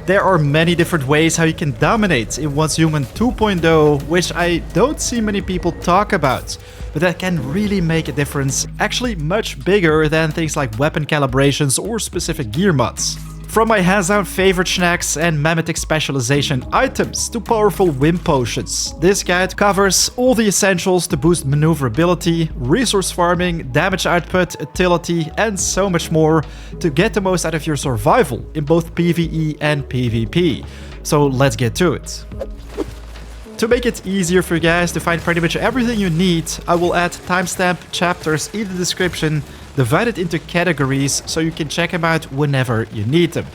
There are many different ways how you can dominate in Once Human 2.0, which I don't see many people talk about, but that can really make a difference, actually much bigger than things like weapon calibrations or specific gear mods. From my hands-down favorite snacks and memetic specialization items to powerful Whim Potions, this guide covers all the essentials to boost maneuverability, resource farming, damage output, utility, and so much more to get the most out of your survival in both PvE and PvP. So let's get to it. To make it easier for you guys to find pretty much everything you need, I will add timestamp chapters in the description, divided into categories, so you can check them out whenever you need them.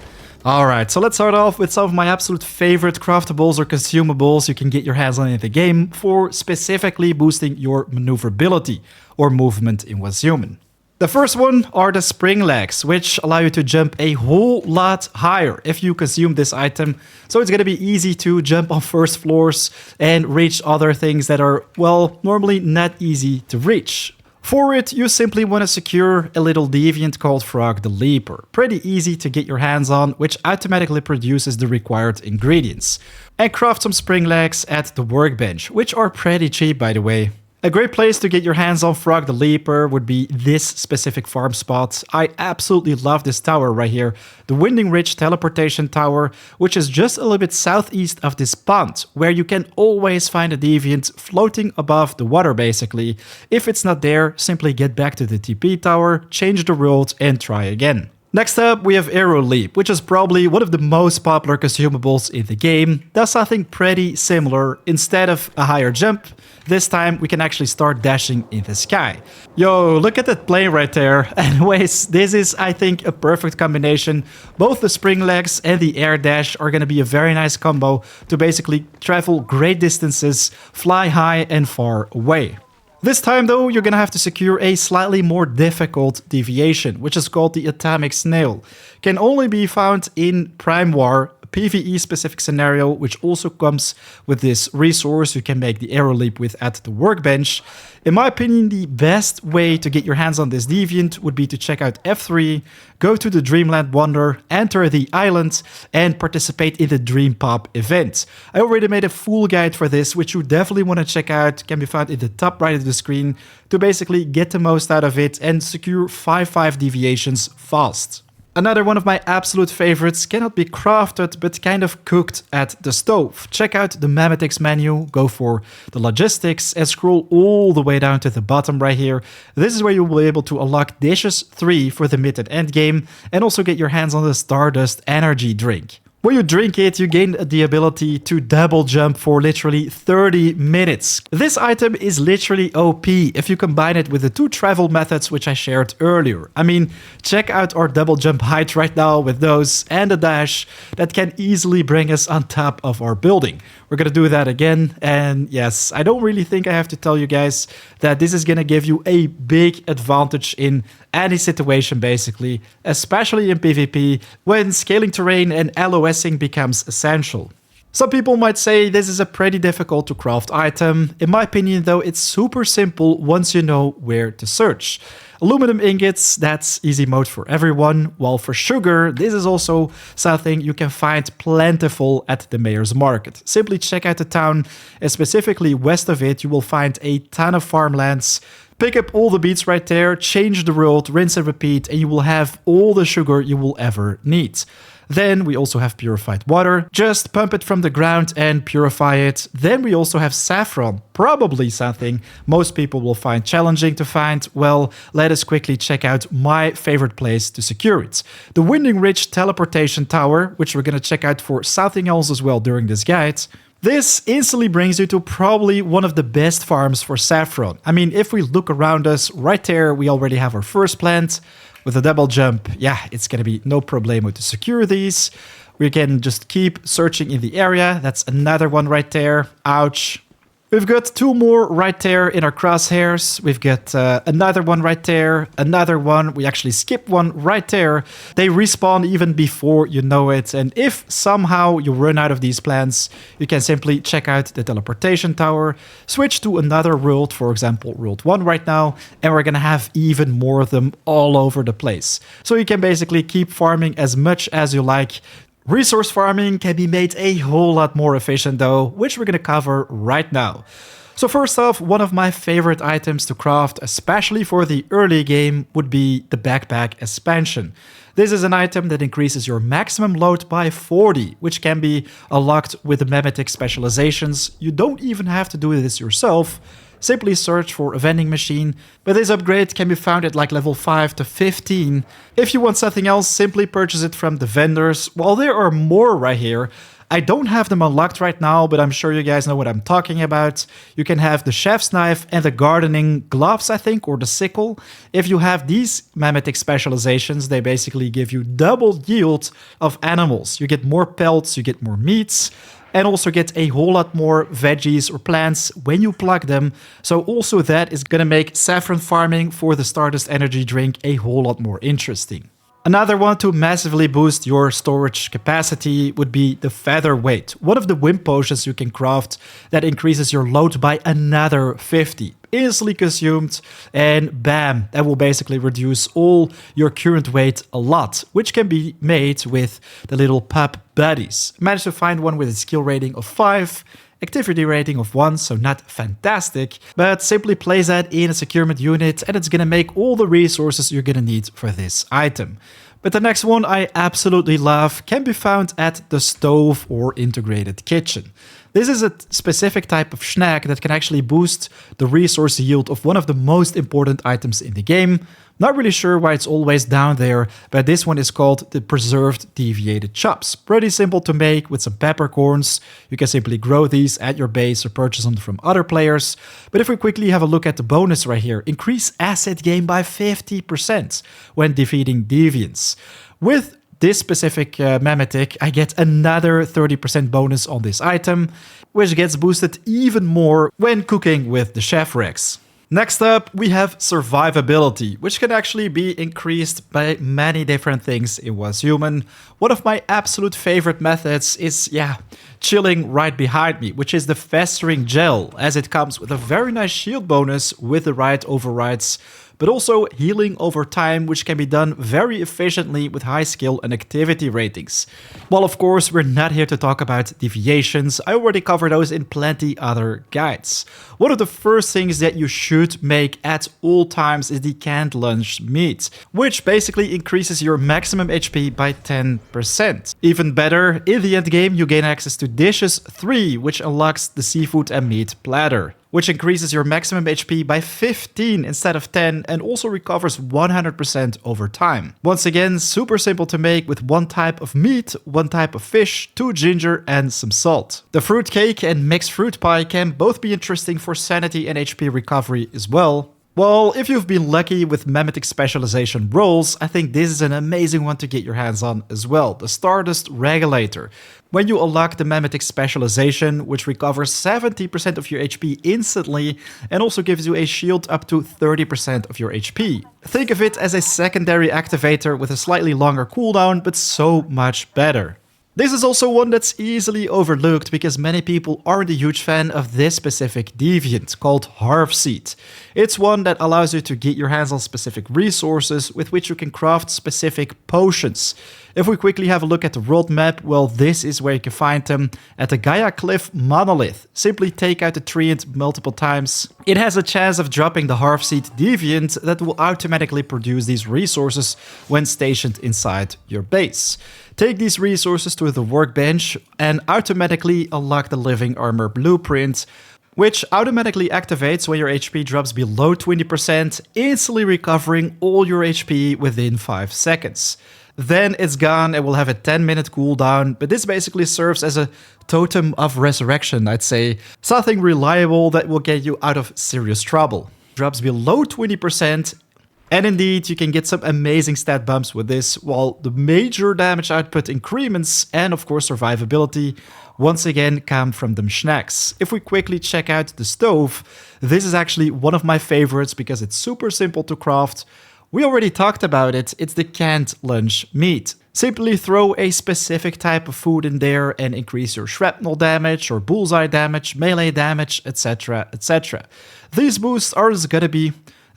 Alright, so let's start off with some of my absolute favorite craftables or consumables you can get your hands on in the game for specifically boosting your maneuverability or movement in Once Human. The first one are the spring legs, which allow you to jump a whole lot higher if you consume this item. So it's going to be easy to jump on first floors and reach other things that are, well, normally not easy to reach. For it, you simply want to secure a little deviant called Frog the Leaper. Pretty easy to get your hands on, which automatically produces the required ingredients. And craft some spring legs at the workbench, which are pretty cheap by the way. A great place to get your hands on Frog the Leaper would be this specific farm spot. I absolutely love this tower right here, the Winding Ridge Teleportation Tower, which is just a little bit southeast of this pond, where you can always find a deviant floating above the water basically. If it's not there, simply get back to the TP tower, change the world and try again. Next up, we have Arrow Leap, which is probably one of the most popular consumables in the game. Does something pretty similar. Instead of a higher jump, this time we can actually start dashing in the sky. Yo, look at that plane right there. Anyways, this is, I think, a perfect combination. Both the spring legs and the air dash are going to be a very nice combo to basically travel great distances, fly high and far away. This time though, you're gonna have to secure a slightly more difficult deviation, which is called the Atomic Snail. Can only be found in Prime War, a PvE specific scenario, which also comes with this resource you can make the arrow leap with at the workbench. In my opinion, the best way to get your hands on this deviant would be to check out F3, go to the Dreamland Wonder, enter the island, and participate in the Dream Pop event. I already made a full guide for this, which you definitely want to check out. Can be found in the top right of the screen to basically get the most out of it and secure 5-5 deviations fast. Another one of my absolute favorites cannot be crafted but kind of cooked at the stove. Check out the Memetics menu, go for the logistics and scroll all the way down to the bottom right here. This is where you will be able to unlock dishes 3 for the mid and end game and also get your hands on the Stardust energy drink. When you drink it, you gain the ability to double jump for literally 30 minutes. This item is literally OP if you combine it with the 2 travel methods which I shared earlier. I mean, check out our double jump height right now with those and a dash that can easily bring us on top of our building. We're gonna do that again, and yes, I don't really think I have to tell you guys that this is gonna give you a big advantage in any situation basically, especially in PvP when scaling terrain and LOSing becomes essential. Some people might say this is a pretty difficult to craft item. In my opinion though, it's super simple once you know where to search. Aluminum ingots, that's easy mode for everyone, while for sugar, this is also something you can find plentiful at the Mayor's Market. Simply check out the town, and specifically west of it, you will find a ton of farmlands. Pick up all the beets right there, change the world, rinse and repeat, and you will have all the sugar you will ever need. Then we also have purified water. Just pump it from the ground and purify it. Then we also have saffron, probably something most people will find challenging to find. Well, let us quickly check out my favorite place to secure it. The Winding Ridge Teleportation Tower, which we're gonna check out for something else as well during this guide. This instantly brings you to probably one of the best farms for saffron. I mean, if we look around us, right there, we already have our first plant. With a double jump, yeah, it's gonna be no problemo to secure these. We can just keep searching in the area. That's another one right there. Ouch. We've got 2 more right there in our crosshairs. We've got another one right there, another one. We actually skip one right there. They respawn even before you know it. And if somehow you run out of these plants, you can simply check out the teleportation tower, switch to another world, for example, world 1 right now, and we're gonna have even more of them all over the place. So you can basically keep farming as much as you like, Resource farming can be made a whole lot more efficient though, which we're gonna cover right now. So first off, one of my favorite items to craft, especially for the early game, would be the backpack expansion. This is an item that increases your maximum load by 40, which can be unlocked with the memetic specializations. You don't even have to do this yourself. Simply search for a vending machine, but this upgrade can be found at like level 5 to 15. If you want something else, simply purchase it from the vendors. Well, there are more right here. I don't have them unlocked right now, but I'm sure you guys know what I'm talking about. You can have the chef's knife and the gardening gloves, I think, or the sickle. If you have these memetic specializations, they basically give you double yield of animals. You get more pelts, you get more meats, and also get a whole lot more veggies or plants when you pluck them. So also that is gonna make saffron farming for the Stardust energy drink a whole lot more interesting. Another one to massively boost your storage capacity would be the featherweight, one of the whim potions you can craft that increases your load by another 50. Easily consumed, and bam, that will basically reduce all your current weight a lot, which can be made with the little pup buddies. Managed to find one with a skill rating of 5, activity rating of 1, so not fantastic, but simply place that in a securement unit and it's gonna make all the resources you're gonna need for this item. But the next one I absolutely love can be found at the stove or integrated kitchen. This is a specific type of snack that can actually boost the resource yield of one of the most important items in the game. Not really sure why it's always down there, but this one is called the preserved deviated chops. Pretty simple to make with some peppercorns. You can simply grow these at your base or purchase them from other players. But if we quickly have a look at the bonus right here, increase asset gain by 50% when defeating deviants. With this specific memetic, I get another 30% bonus on this item, which gets boosted even more when cooking with the Chef Rex. Next up, we have survivability, which can actually be increased by many different things in Was Human. One of my absolute favorite methods is, chilling right behind me, which is the festering gel, as it comes with a very nice shield bonus with the right overrides, but also healing over time, which can be done very efficiently with high skill and activity ratings. Well, of course, we're not here to talk about deviations. I already covered those in plenty other guides. One of the first things that you should make at all times is the canned lunch meat, which basically increases your maximum HP by 10%. Even better, in the end game, you gain access to Dishes 3, which unlocks the seafood and meat platter, which increases your maximum HP by 15 instead of 10 and also recovers 100% over time. Once again, super simple to make with one type of meat, one type of fish, 2 ginger and some salt. The fruit cake and mixed fruit pie can both be interesting for sanity and HP recovery as well. Well, if you've been lucky with memetic specialization rolls, I think this is an amazing one to get your hands on as well, the Stardust Regulator. When you unlock the memetic specialization, which recovers 70% of your HP instantly and also gives you a shield up to 30% of your HP. Think of it as a secondary activator with a slightly longer cooldown, but so much better. This is also one that's easily overlooked because many people aren't a huge fan of this specific deviant called Harv Seed. It's one that allows you to get your hands on specific resources with which you can craft specific potions. If we quickly have a look at the world map, well, this is where you can find them at the Gaia Cliff Monolith. Simply take out the treant multiple times. It has a chance of dropping the Harv Seed deviant that will automatically produce these resources when stationed inside your base. Take these resources to the workbench and automatically unlock the Living Armor blueprint, which automatically activates when your HP drops below 20%, instantly recovering all your HP within 5 seconds. Then it's gone and will have a 10-minute cooldown, but this basically serves as a totem of resurrection, I'd say. Something reliable that will get you out of serious trouble. Drops below 20%, and indeed, you can get some amazing stat bumps with this, while the major damage output increments and of course survivability once again come from them snacks. If we quickly check out the stove, this is actually one of my favorites because it's super simple to craft. We already talked about it, it's the canned lunch meat. Simply throw a specific type of food in there and increase your shrapnel damage or bullseye damage, melee damage, etc, etc. These boosts are gonna be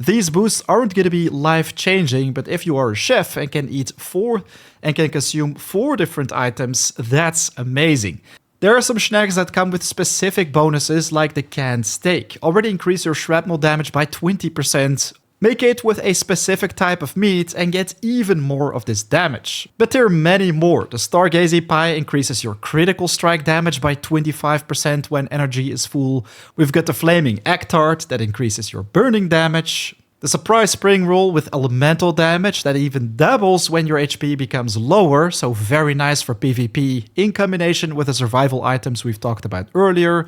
These boosts aren't going to be life-changing, but if you are a chef and can eat 4 and can consume 4 different items, that's amazing. There are some snacks that come with specific bonuses like the canned steak. Already increase your shrapnel damage by 20%. Make it with a specific type of meat and get even more of this damage. But there are many more. The Stargazy Pie increases your critical strike damage by 25% when energy is full. We've got the Flaming Egg Tart that increases your burning damage. The Surprise Spring Roll with elemental damage that even doubles when your HP becomes lower, so very nice for PvP, in combination with the survival items we've talked about earlier.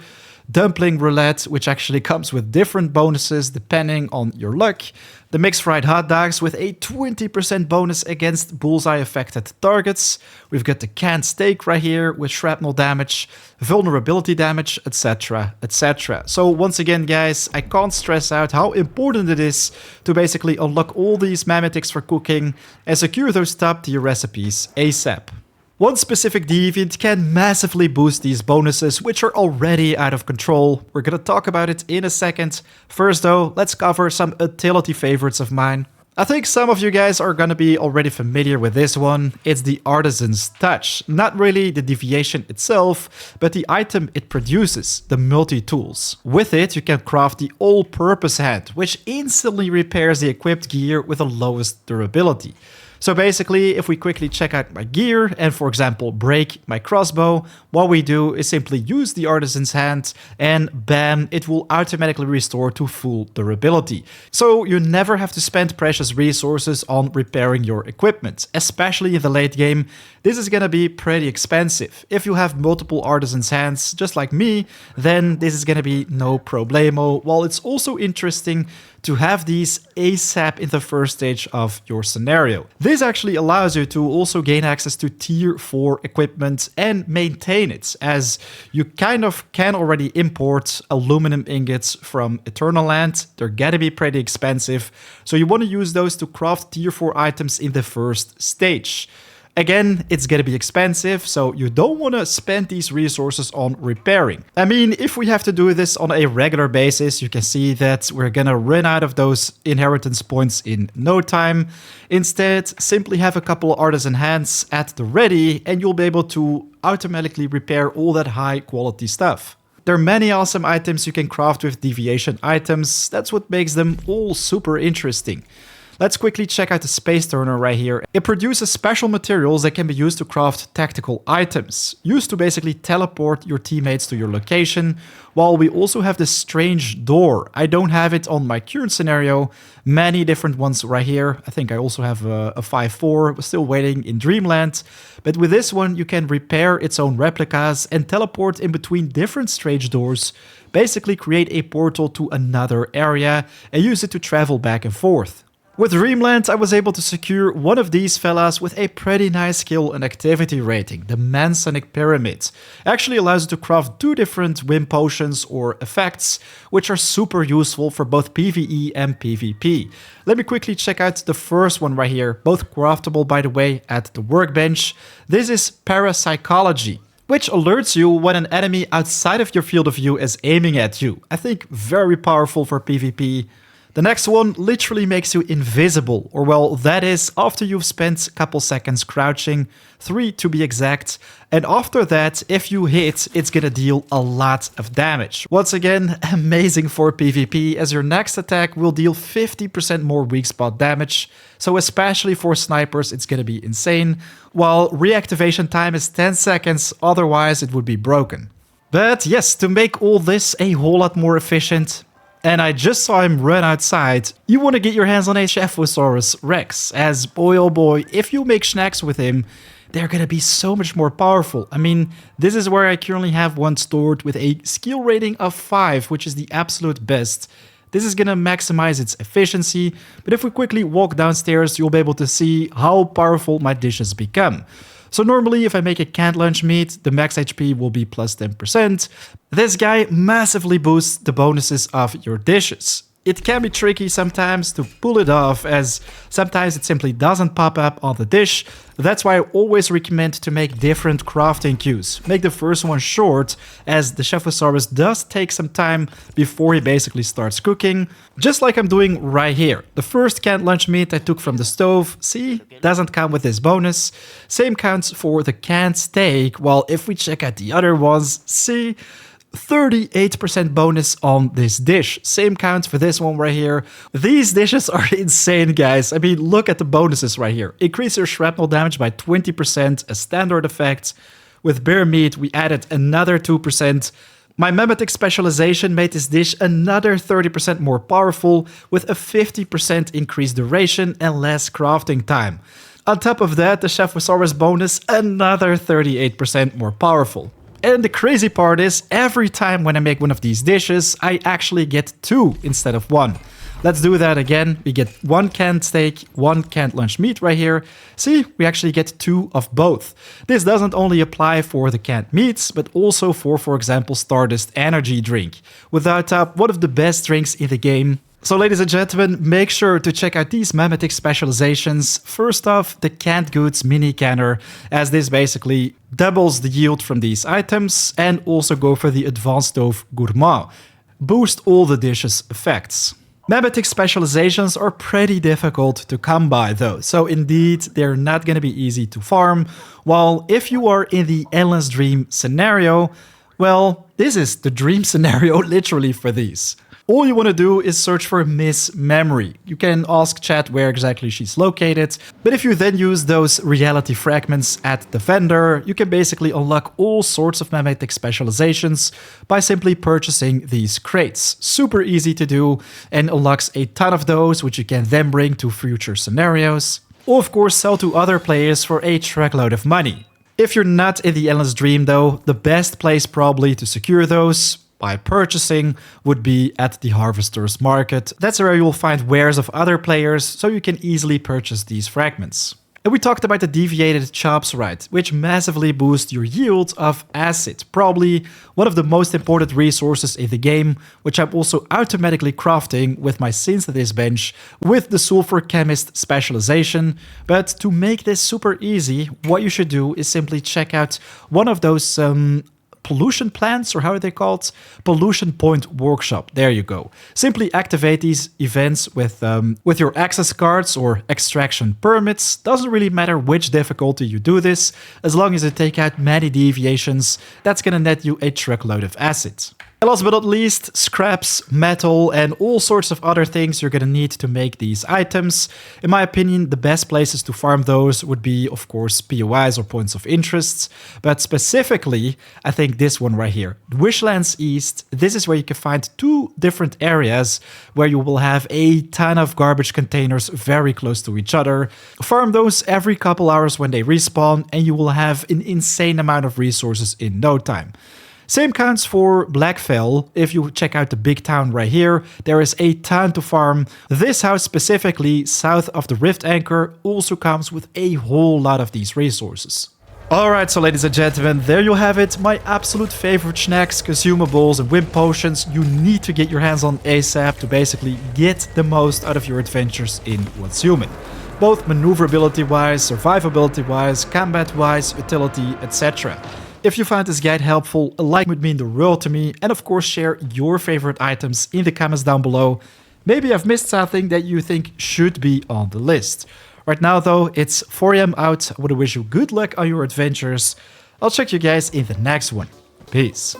Dumpling Roulette, which actually comes with different bonuses depending on your luck. The Mixed Fried Hot Dogs with a 20% bonus against bullseye affected targets. We've got the canned steak right here with shrapnel damage, vulnerability damage, etc, etc. So once again guys, I can't stress out how important it is to basically unlock all these memetics for cooking and secure those top tier recipes ASAP. One specific deviant can massively boost these bonuses, which are already out of control. We're gonna talk about it in a second. First though, let's cover some utility favorites of mine. I think some of you guys are gonna be already familiar with this one. It's the Artisan's Touch. Not really the deviation itself, but the item it produces, the multi-tools. With it, you can craft the all-purpose hand, which instantly repairs the equipped gear with the lowest durability. So basically, if we quickly check out my gear and, for example, break my crossbow, what we do is simply use the Artisan's Hand and bam, it will automatically restore to full durability. So you never have to spend precious resources on repairing your equipment, especially in the late game. This is gonna be pretty expensive. If you have multiple Artisan's Hands, just like me, then this is gonna be no problemo, while it's also interesting to have these ASAP in the first stage of your scenario. This actually allows you to also gain access to tier 4 equipment and maintain it, as you kind of can already import aluminum ingots from Eternal Land. They're gonna be pretty expensive, so you want to use those to craft tier 4 items in the first stage. Again, it's gonna be expensive, so you don't want to spend these resources on repairing. I mean, if we have to do this on a regular basis, you can see that we're gonna run out of those inheritance points in no time. Instead, simply have a couple artisan hands at the ready and you'll be able to automatically repair all that high quality stuff. There are many awesome items you can craft with deviation items. That's what makes them all super interesting. Let's quickly check out the Space Turner right here. It produces special materials that can be used to craft tactical items, used to basically teleport your teammates to your location, while we also have this strange door. I don't have it on my current scenario, many different ones right here. I think I also have a 5-4, still waiting in Dreamland. But with this one, you can repair its own replicas and teleport in between different strange doors, basically create a portal to another area and use it to travel back and forth. With Dreamland, I was able to secure one of these fellas with a pretty nice skill and activity rating, the Mansonic Pyramid. Actually allows you to craft 2 different Whim Potions or effects, which are super useful for both PvE and PvP. Let me quickly check out the first one right here, both craftable by the way at the workbench. This is Parapsychology, which alerts you when an enemy outside of your field of view is aiming at you. I think very powerful for PvP. The next one literally makes you invisible, or well, that is after you've spent a couple seconds crouching, 3 to be exact, and after that, if you hit, it's gonna deal a lot of damage. Once again, amazing for PvP, as your next attack will deal 50% more weak spot damage, so especially for snipers, it's gonna be insane, while reactivation time is 10 seconds, otherwise it would be broken. But yes, to make all this a whole lot more efficient, and I just saw him run outside, you want to get your hands on a Chefosaurus Rex, as boy oh boy, if you make snacks with him, they're gonna be so much more powerful. I mean, this is where I currently have one stored with a skill rating of 5, which is the absolute best. This is gonna maximize its efficiency, but if we quickly walk downstairs, you'll be able to see how powerful my dishes become. So normally if I make a canned lunch meat, the max HP will be plus 10%. This guy massively boosts the bonuses of your dishes. It can be tricky sometimes to pull it off, as sometimes it simply doesn't pop up on the dish. That's why I always recommend to make different crafting queues. Make the first one short, as the Chefosaurus does take some time before he basically starts cooking, just like I'm doing right here. The first canned lunch meat I took from the stove, see, doesn't count with this bonus. Same counts for the canned steak, while if we check out the other ones, see, 38% bonus on this dish. Same counts for this one right here. These dishes are insane, guys. I mean, look at the bonuses right here. Increase your shrapnel damage by 20%, a standard effect. With bear meat, we added another 2%. My mimetic specialization made this dish another 30% more powerful, with a 50% increased duration and less crafting time. On top of that, the Chefosaurus bonus, another 38% more powerful. And the crazy part is, every time when I make one of these dishes, I actually get 2 instead of 1. Let's do that again. We get 1 canned steak, 1 canned lunch meat right here. See, we actually get 2 of both. This doesn't only apply for the canned meats, but also for example, Stardust Energy Drink. Without doubt, one of the best drinks in the game. So ladies and gentlemen, make sure to check out these mimetic specializations. First off, the canned goods mini canner, as this basically doubles the yield from these items, and also go for the advanced stove gourmand. Boost all the dishes' effects. Mimetic specializations are pretty difficult to come by though, so indeed they're not gonna be easy to farm, while if you are in the Endless Dream scenario, well, this is the dream scenario literally for these. All you want to do is search for Miss Memory. You can ask chat where exactly she's located, but if you then use those reality fragments at the vendor, you can basically unlock all sorts of mimetic specializations by simply purchasing these crates. Super easy to do and unlocks a ton of those, which you can then bring to future scenarios, or of course sell to other players for a truckload of money. If you're not in the Endless Dream though, the best place probably to secure those by purchasing would be at the Harvester's Market. That's where you will find wares of other players, so you can easily purchase these fragments. And we talked about the deviated chops, right, which massively boost your yield of acid, probably one of the most important resources in the game, which I'm also automatically crafting with my synthesis bench with the sulfur chemist specialization. But to make this super easy, what you should do is simply check out one of those pollution plants, or how are they called? Pollution point workshop. There you go. Simply activate these events with your access cards or extraction permits. Doesn't really matter which difficulty you do this, as long as you take out many deviations. That's gonna net you a truckload of acid. And last but not least, scraps, metal, and all sorts of other things you're gonna need to make these items. In my opinion, the best places to farm those would be, of course, POIs or points of interest. But specifically, I think this one right here, Wishlands East. This is where you can find 2 different areas where you will have a ton of garbage containers very close to each other. Farm those every couple hours when they respawn, and you will have an insane amount of resources in no time. Same counts for Blackfell. If you check out the big town right here, there is a ton to farm. This house specifically, south of the Rift Anchor, also comes with a whole lot of these resources. Alright, so ladies and gentlemen, there you have it. My absolute favorite snacks, consumables, and whim potions you need to get your hands on ASAP to basically get the most out of your adventures in What's Human. Both maneuverability-wise, survivability-wise, combat-wise, utility, etc. If you found this guide helpful, a like would mean the world to me, and of course share your favorite items in the comments down below. Maybe I've missed something that you think should be on the list. Right now though, it's 4 AM out. I want to wish you good luck on your adventures. I'll check you guys in the next one. Peace.